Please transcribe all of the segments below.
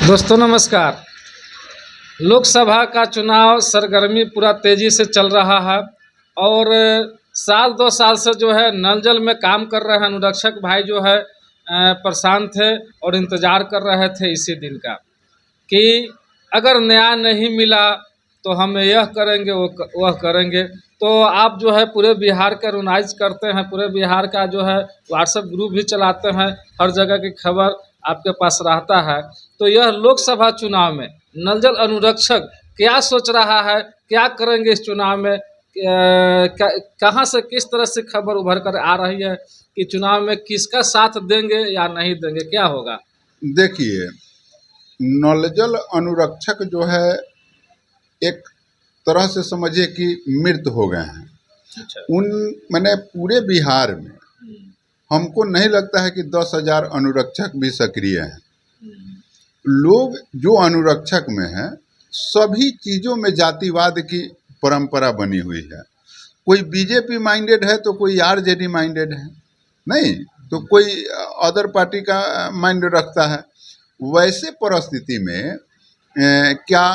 दोस्तों नमस्कार। लोकसभा का चुनाव सरगर्मी पूरा तेज़ी से चल रहा है और साल 2 साल से जो है नल जल में काम कर रहे हैं अनुरक्षक भाई जो है परेशान थे और इंतज़ार कर रहे थे इसी दिन का कि अगर न्याय नहीं मिला तो हम यह करेंगे वह करेंगे। तो आप जो है पूरे बिहार का ऑर्गेनाइज करते हैं, पूरे बिहार का जो है व्हाट्सएप ग्रुप भी चलाते हैं, हर जगह की खबर आपके पास रहता है। तो यह लोकसभा चुनाव में नल जल अनुरक्षक क्या सोच रहा है, क्या करेंगे इस चुनाव में, कहाँ से किस तरह से खबर उभर कर आ रही है कि चुनाव में किसका साथ देंगे या नहीं देंगे, क्या होगा? देखिए, नल जल अनुरक्षक जो है एक तरह से समझिए कि मृत हो गए हैं। अच्छा। मैंने पूरे बिहार में हमको नहीं लगता है कि 10,000 अनुरक्षक भी सक्रिय हैं। लोग जो अनुरक्षक में हैं सभी चीज़ों में जातिवाद की परंपरा बनी हुई है। कोई बीजेपी माइंडेड है तो कोई आरजेडी माइंडेड है, नहीं तो कोई अदर पार्टी का माइंड रखता है। वैसे परिस्थिति में क्या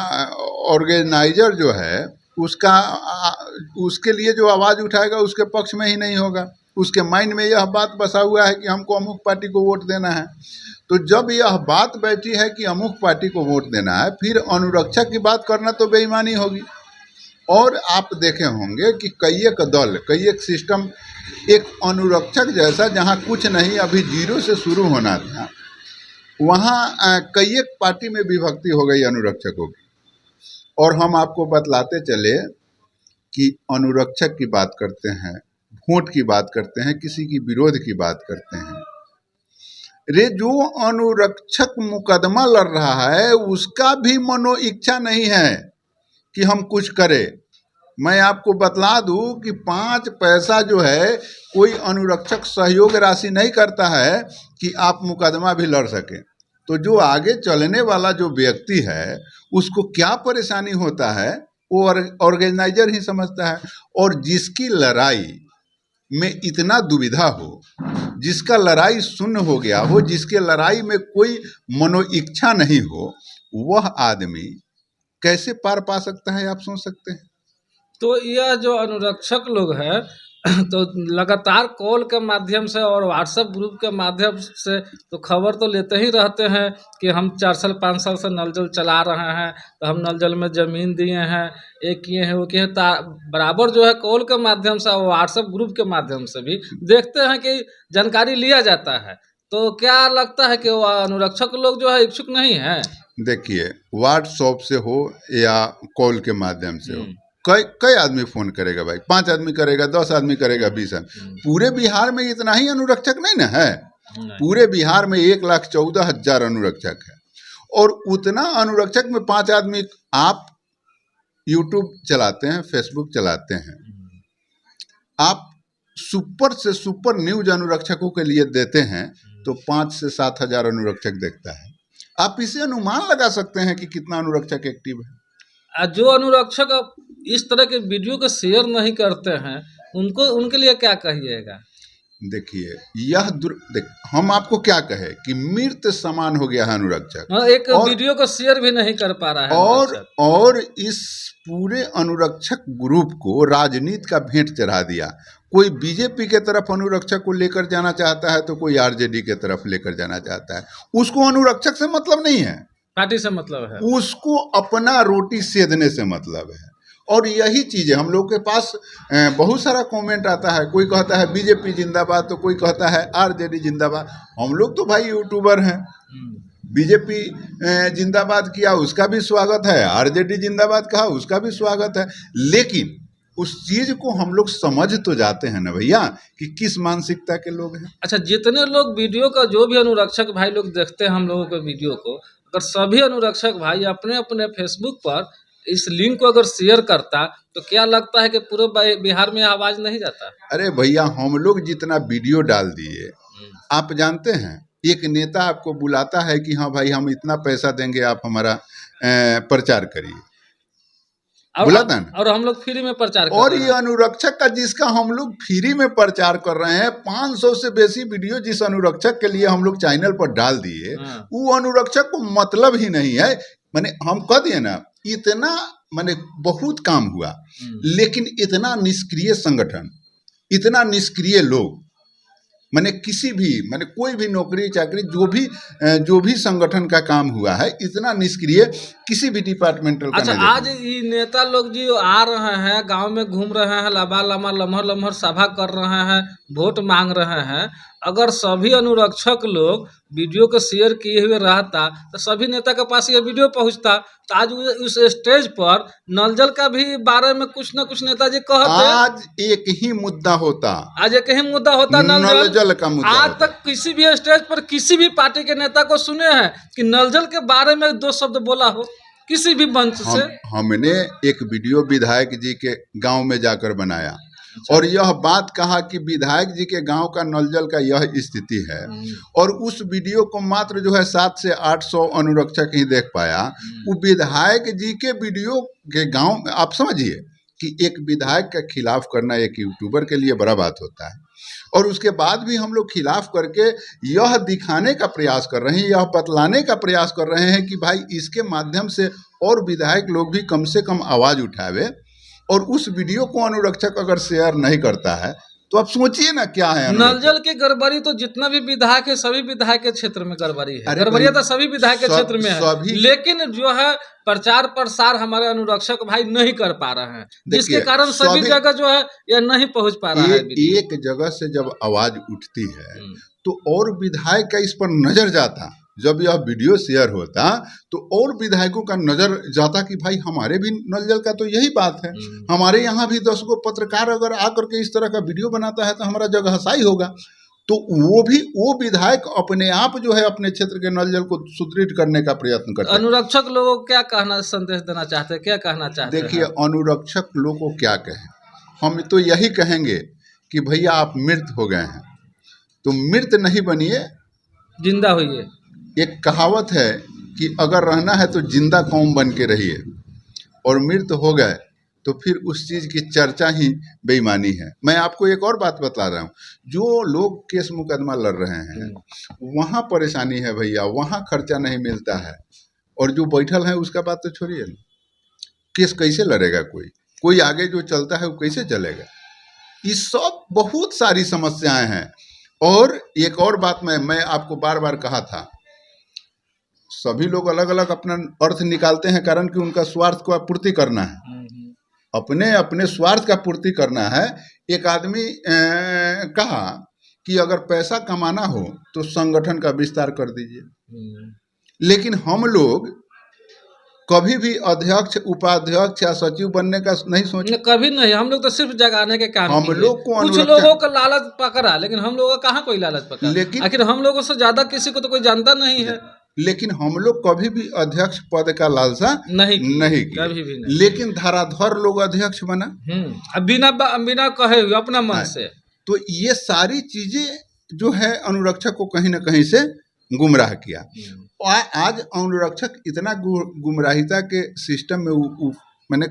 ऑर्गेनाइजर जो है उसके लिए जो आवाज़ उठाएगा उसके पक्ष में ही नहीं होगा। उसके माइंड में यह बात बसा हुआ है कि हमको अमुक पार्टी को वोट देना है। तो जब यह बात बैठी है कि अमुक पार्टी को वोट देना है, फिर अनुरक्षक की बात करना तो बेईमानी होगी। और आप देखे होंगे कि कई एक दल, कई एक सिस्टम, एक अनुरक्षक जैसा जहाँ कुछ नहीं अभी जीरो से शुरू होना था, वहाँ कई एक पार्टी में विभक्ति हो गई अनुरक्षकों की। और हम आपको बतलाते चले कि अनुरक्षक की बात करते हैं, वोट की बात करते हैं, किसी की विरोध की बात करते हैं। रे जो अनुरक्षक मुकदमा लड़ रहा है उसका भी मनो इच्छा नहीं है कि हम कुछ करें। मैं आपको बतला दूं कि 5 पैसा जो है कोई अनुरक्षक सहयोग राशि नहीं करता है कि आप मुकदमा भी लड़ सकें। तो जो आगे चलने वाला जो व्यक्ति है उसको क्या परेशानी होता है वो ऑर्गेनाइजर ही समझता है। और जिसकी लड़ाई में इतना दुविधा हो, जिसका लड़ाई शून्य हो गया हो, जिसके लड़ाई में कोई मनोइच्छा नहीं हो, वह आदमी कैसे पार पा सकता है, आप सोच सकते हैं। तो यह जो अनुरक्षक लोग हैं तो लगातार कॉल के माध्यम से और व्हाट्सएप ग्रुप के माध्यम से तो खबर तो लेते ही रहते हैं कि हम 4 साल 5 साल से नल जल चला रहे हैं, तो हम नल जल में ज़मीन दिए हैं, ये किए हैं, वो किए हैं। बराबर जो है कॉल के माध्यम से और व्हाट्सएप ग्रुप के माध्यम से भी देखते हैं कि जानकारी लिया जाता है। तो क्या लगता है कि वो अनुरक्षक लोग जो है इच्छुक नहीं है? देखिए, व्हाट्सएप से हो या कॉल के माध्यम से हो, कई आदमी फ़ोन करेगा भाई, 5 आदमी करेगा, 10 आदमी करेगा, 20 आदमी। पूरे बिहार में इतना ही अनुरक्षक नहीं ना है। पूरे बिहार में 1,14,000 अनुरक्षक है और उतना अनुरक्षक में 5 आदमी। आप यूट्यूब चलाते हैं, फेसबुक चलाते हैं, आप सुपर से सुपर न्यूज अनुरक्षकों के लिए देते हैं तो 5 से 7 हज़ार अनुरक्षक देखता है। आप इसे अनुमान लगा सकते हैं कि कितना अनुरक्षक एक्टिव है। जो अनुरक्षक इस तरह के वीडियो को शेयर नहीं करते हैं उनके लिए क्या कहिएगा? देखिए, हम आपको क्या कहे कि मृत समान हो गया है अनुरक्षक। एक वीडियो को शेयर भी नहीं कर पा रहा है और इस पूरे अनुरक्षक ग्रुप को राजनीति का भेंट चढ़ा दिया। कोई बीजेपी के तरफ अनुरक्षक को लेकर जाना चाहता है तो कोई आरजेडी के तरफ लेकर जाना चाहता है। उसको अनुरक्षक से मतलब नहीं है, पार्टी से मतलब है, उसको अपना रोटी सेधने से मतलब है। और यही चीज़ें हम लोग के पास बहुत सारा कमेंट आता है। कोई कहता है बीजेपी जिंदाबाद, तो कोई कहता है आरजेडी जिंदाबाद। हम लोग तो भाई यूट्यूबर हैं। बीजेपी जिंदाबाद किया उसका भी स्वागत है, आरजेडी जिंदाबाद कहा उसका भी स्वागत है। लेकिन उस चीज़ को हम लोग समझ तो जाते हैं ना भैया कि किस मानसिकता के लोग हैं। अच्छा, जितने लोग वीडियो का जो भी अनुरक्षक भाई लोग देखते हैं हम लोगों के वीडियो को, अगर सभी अनुरक्षक भाई अपने अपने फेसबुक पर इस लिंक को अगर शेयर करता तो क्या लगता है कि पूरे बिहार में आवाज़ नहीं जाता? अरे भैया, हम लोग जितना वीडियो डाल दिए, आप जानते हैं एक नेता आपको बुलाता है कि हाँ भाई हम इतना पैसा देंगे, आप हमारा प्रचार करिए। बोला था ना। और हम लोग फ्री में प्रचार कर और रहे ये हैं। अनुरक्षक का जिसका हम लोग फ्री में प्रचार कर रहे हैं, 500 से बेसी वीडियो जिस अनुरक्षक के लिए हम लोग चैनल पर डाल दिए, हाँ। वो अनुरक्षक को मतलब ही नहीं है। माने हम कह दिए ना, इतना माने बहुत काम हुआ, लेकिन इतना निष्क्रिय संगठन, इतना निष्क्रिय लोग, माने किसी भी माने कोई भी नौकरी चाकरी जो भी संगठन का काम हुआ है, इतना निष्क्रिय किसी भी डिपार्टमेंटल का अच्छा, नहीं आज देखा। ये नेता लोग जी आ रहे हैं, गांव में घूम रहे हैं, लंबा लंबा लम्हर लम्हर सभा कर रहे हैं, वोट मांग रहे हैं। अगर सभी अनुरक्षक लोग वीडियो को शेयर किए हुए रहता तो सभी नेता के पास ये वीडियो पहुंचता, तो आज उस स्टेज पर नल जल का भी बारे में कुछ न कुछ नेताजी कहते। आज एक ही मुद्दा होता, आज एक ही मुद्दा होता, नल जल का मुद्दा आज होता। तक किसी भी स्टेज पर किसी भी पार्टी के नेता को सुने हैं कि नल जल के बारे में 2 शब्द बोला हो किसी भी मंच से? हमने एक वीडियो विधायक जी के गांव में जाकर बनाया और यह बात कहा कि विधायक जी के गांव का नल जल का यह स्थिति है, और उस वीडियो को मात्र जो है 700 से 800 अनुरक्षक ही देख पाया। वो विधायक जी के वीडियो के गांव में, आप समझिए कि एक विधायक के खिलाफ करना एक यूट्यूबर के लिए बड़ा बात होता है, और उसके बाद भी हम लोग खिलाफ करके यह दिखाने का प्रयास कर रहे हैं, यह बतलाने का प्रयास कर रहे हैं कि भाई इसके माध्यम से और विधायक लोग भी कम से कम आवाज़ उठावे। और उस वीडियो को अनुरक्षक अगर शेयर नहीं करता है तो आप सोचिए ना क्या है। नल जल की गड़बड़ी तो जितना भी विधायक है, सभी विधायक के क्षेत्र में गड़बड़ी है। अरे गड़बड़िया तो सभी विधायक के क्षेत्र में है, लेकिन जो है प्रचार प्रसार हमारे अनुरक्षक भाई नहीं कर पा रहे हैं, जिसके कारण सभी जगह जो है यह नहीं पहुंच पा रहा है। एक जगह से जब आवाज उठती है तो और विधायक का इस पर नजर जाता, जब यह वीडियो शेयर होता तो और विधायकों का नजर जाता कि भाई हमारे भी नल जल का तो यही बात है, हमारे यहाँ भी 10 गो पत्रकार अगर आकर के इस तरह का वीडियो बनाता है तो हमारा जगह हसाई होगा। तो वो विधायक अपने आप जो है अपने क्षेत्र के नल जल को सुदृढ़ करने का प्रयत्न करते हैं। अनुरक्षक लोगों को क्या कहना संदेश देना चाहते हैं, क्या कहना चाहते हैं? देखिए, अनुरक्षक लोगों को क्या कहें, हम तो यही कहेंगे कि भैया आप मृत हो गए हैं तो मृत नहीं बनिए, जिंदा होइए। एक कहावत है कि अगर रहना है तो जिंदा कौम बन के रहिए, और मृत हो गए तो फिर उस चीज़ की चर्चा ही बेईमानी है। मैं आपको एक और बात बता रहा हूँ, जो लोग केस मुकदमा लड़ रहे हैं वहाँ परेशानी है भैया, वहाँ खर्चा नहीं मिलता है, और जो बैठल है उसका बात तो छोड़िए ना, केस कैसे लड़ेगा कोई आगे जो चलता है वो कैसे चलेगा? ये सब बहुत सारी समस्याएं हैं। और एक और बात मैं आपको बार बार कहा था, सभी लोग अलग अलग अपना अर्थ निकालते हैं, कारण कि उनका स्वार्थ को पूर्ति करना है, अपने अपने स्वार्थ का पूर्ति करना है। एक आदमी कहा कि अगर पैसा कमाना हो तो संगठन का विस्तार कर दीजिए, लेकिन हम लोग कभी भी अध्यक्ष उपाध्यक्ष या सचिव बनने का नहीं सोचे, कभी नहीं। हम लोग तो सिर्फ जगाने के काम हम लोग को कुछ लोगों का लालच पकड़ा, लेकिन हम लोगों का कहाँ कोई लालच पकड़ा, लेकिन आखिर हम लोगों से ज्यादा किसी को तो कोई जानता नहीं है। लेकिन हम लोग कभी भी अध्यक्ष पद का लालसा नहीं किया, कभी भी नहीं। लेकिन धराधर लोग अध्यक्ष बना, बिना कहे हुए अपना मन से। तो ये सारी चीजें जो है अनुरक्षक को कहीं ना कहीं से गुमराह किया। आज अनुरक्षक इतना गुमराहिता के सिस्टम में मैंने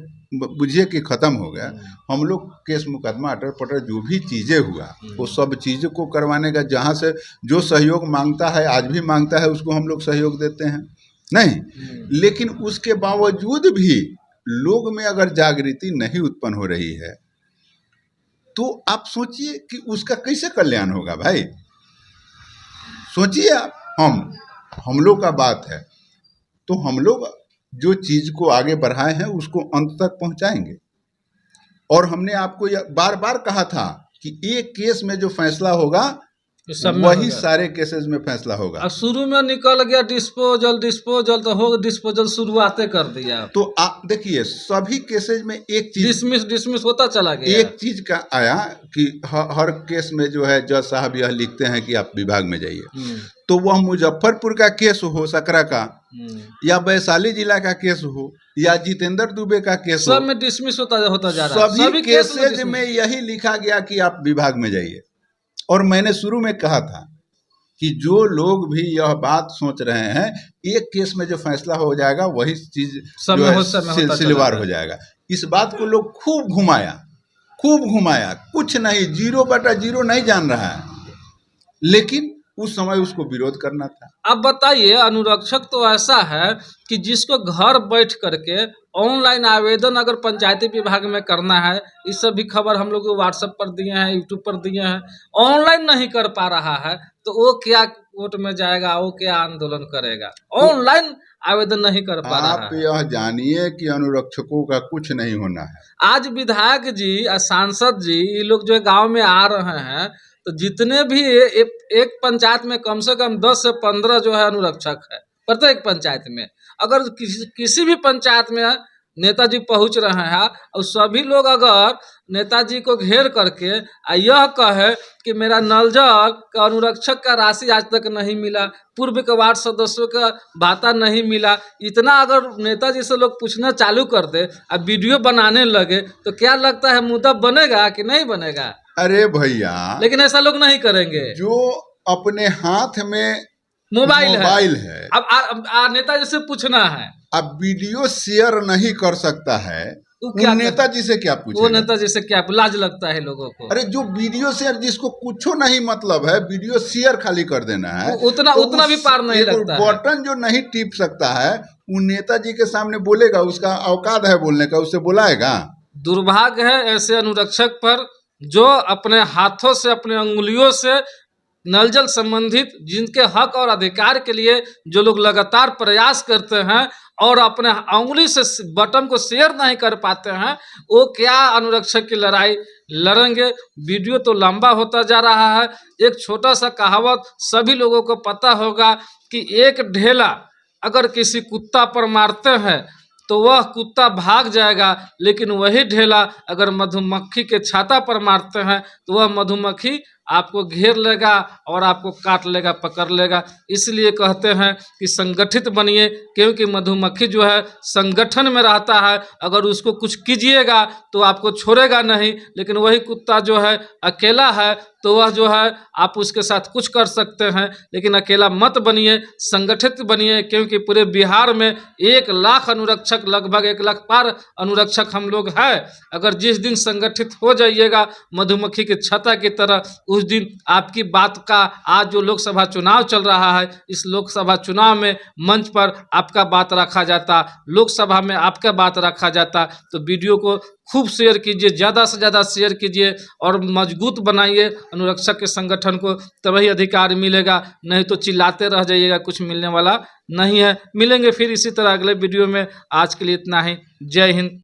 बुझिए कि खत्म हो गया। हम लोग केस मुकदमा अटर पटर जो भी चीज़ें हुआ वो सब चीज़ों को करवाने का, जहाँ से जो सहयोग मांगता है, आज भी मांगता है, उसको हम लोग सहयोग देते हैं नहीं। लेकिन उसके बावजूद भी लोग में अगर जागृति नहीं उत्पन्न हो रही है तो आप सोचिए कि उसका कैसे कल्याण होगा भाई। सोचिए आप, हम लोग का बात है तो हम लोग जो चीज़ को आगे बढ़ाए हैं उसको अंत तक पहुंचाएंगे। और हमने आपको बार बार कहा था कि एक केस में जो फैसला होगा वही सारे केसेस में फैसला होगा। अब शुरू में निकल गया डिस्पोजल तो हो, डिस्पोजल शुरुआतें कर दिया। तो आप देखिए सभी केसेज में एक चीज डिसमिस होता चला गया। एक चीज का आया कि हर केस में जो है जज साहब यह लिखते हैं कि आप विभाग में जाइए, तो वह मुजफ्फरपुर का केस हो, सकरा का, या वैशाली जिला का केस हो, या जितेंद्र दुबे का केस हो, सब में डिसमिस होता जा रहा है। सभी केसेज में यही लिखा गया कि आप विभाग में जाइए। और मैंने शुरू में कहा था कि जो लोग भी यह बात सोच रहे हैं एक केस में जो फैसला हो जाएगा वही चीज सिलसिलेवार हो जाएगा, इस बात को लोग खूब घुमाया, कुछ नहीं, 0/0 नहीं जान रहा है, लेकिन उस समय उसको विरोध करना था। अब बताइए, अनुरक्षक तो ऐसा है कि जिसको घर बैठ करके ऑनलाइन आवेदन अगर पंचायती विभाग में करना है, इस सब भी खबर हम लोग व्हाट्सएप पर दिए हैं, यूट्यूब पर दिए हैं, ऑनलाइन नहीं कर पा रहा है तो वो क्या कोर्ट में जाएगा, वो क्या आंदोलन करेगा? ऑनलाइन आवेदन नहीं कर पा रहा आप है। यह जानिए कि अनुरक्षकों का कुछ नहीं होना है। आज विधायक जी और सांसद जी ये लोग जो गांव में आ रहे हैं, तो जितने भी एक पंचायत में कम से कम 10 से 15 जो है अनुरक्षक है प्रत्येक पंचायत में। अगर किसी भी पंचायत में नेताजी पहुंच रहे हैं और सभी लोग अगर नेताजी को घेर करके यह कहे कि मेरा नल जल का अनुरक्षक का राशि आज तक नहीं मिला, पूर्व के वार्ड सदस्यों का भाता नहीं मिला, इतना अगर नेताजी से लोग पूछना चालू कर दे और वीडियो बनाने लगे, तो क्या लगता है मुद्दा बनेगा कि नहीं बनेगा? अरे भैया, लेकिन ऐसा लोग नहीं करेंगे। जो अपने हाथ में मोबाइल है, अब नेताजी से पूछना है, अब वीडियो शेयर नहीं कर सकता है, क्या नेताजी से क्या पूछेगा? वो नेताजी से क्या लाज लगता है लोगों को? अरे जो वीडियो शेयर, जिसको कुछ नहीं मतलब है, वीडियो शेयर खाली कर देना है, उतना भी पार नहीं लगता है। बटन जो नहीं टिप सकता है, वो नेताजी के सामने बोलेगा, उसका औकात है बोलने का, उससे बुलाएगा? दुर्भाग्य है ऐसे अनुरक्षक पर जो अपने हाथों से, अपने अंगुलियों से नल जल संबंधित जिनके हक और अधिकार के लिए जो लोग लगातार प्रयास करते हैं और अपने अंगुली से बटन को शेयर नहीं कर पाते हैं, वो क्या अनुरक्षक की लड़ाई लड़ेंगे? वीडियो तो लंबा होता जा रहा है। एक छोटा सा कहावत सभी लोगों को पता होगा कि एक ढेला अगर किसी कुत्ता पर मारते हैं तो वह कुत्ता भाग जाएगा, लेकिन वही ढेला अगर मधुमक्खी के छाता पर मारते हैं तो वह मधुमक्खी आपको घेर लेगा और आपको काट लेगा, पकड़ लेगा। इसलिए कहते हैं कि संगठित बनिए, क्योंकि मधुमक्खी जो है संगठन में रहता है, अगर उसको कुछ कीजिएगा तो आपको छोड़ेगा नहीं, लेकिन वही कुत्ता जो है अकेला है तो वह जो है आप उसके साथ कुछ कर सकते हैं, लेकिन अकेला मत बनिए, संगठित बनिए, क्योंकि पूरे बिहार में 1 लाख अनुरक्षक, लगभग 1 लाख पार अनुरक्षक हम लोग हैं। अगर जिस दिन संगठित हो जाइएगा मधुमक्खी के छत्ता की तरह, उस दिन आपकी बात का, आज जो लोकसभा चुनाव चल रहा है, इस लोकसभा चुनाव में मंच पर आपका बात रखा जाता, लोकसभा में आपका बात रखा जाता। तो वीडियो को खूब शेयर कीजिए, ज़्यादा से ज़्यादा शेयर कीजिए और मजबूत बनाइए अनुरक्षक के संगठन को, तभी अधिकार मिलेगा, नहीं तो चिल्लाते रह जाइएगा, कुछ मिलने वाला नहीं है। मिलेंगे फिर इसी तरह अगले वीडियो में। आज के लिए इतना ही। जय हिंद।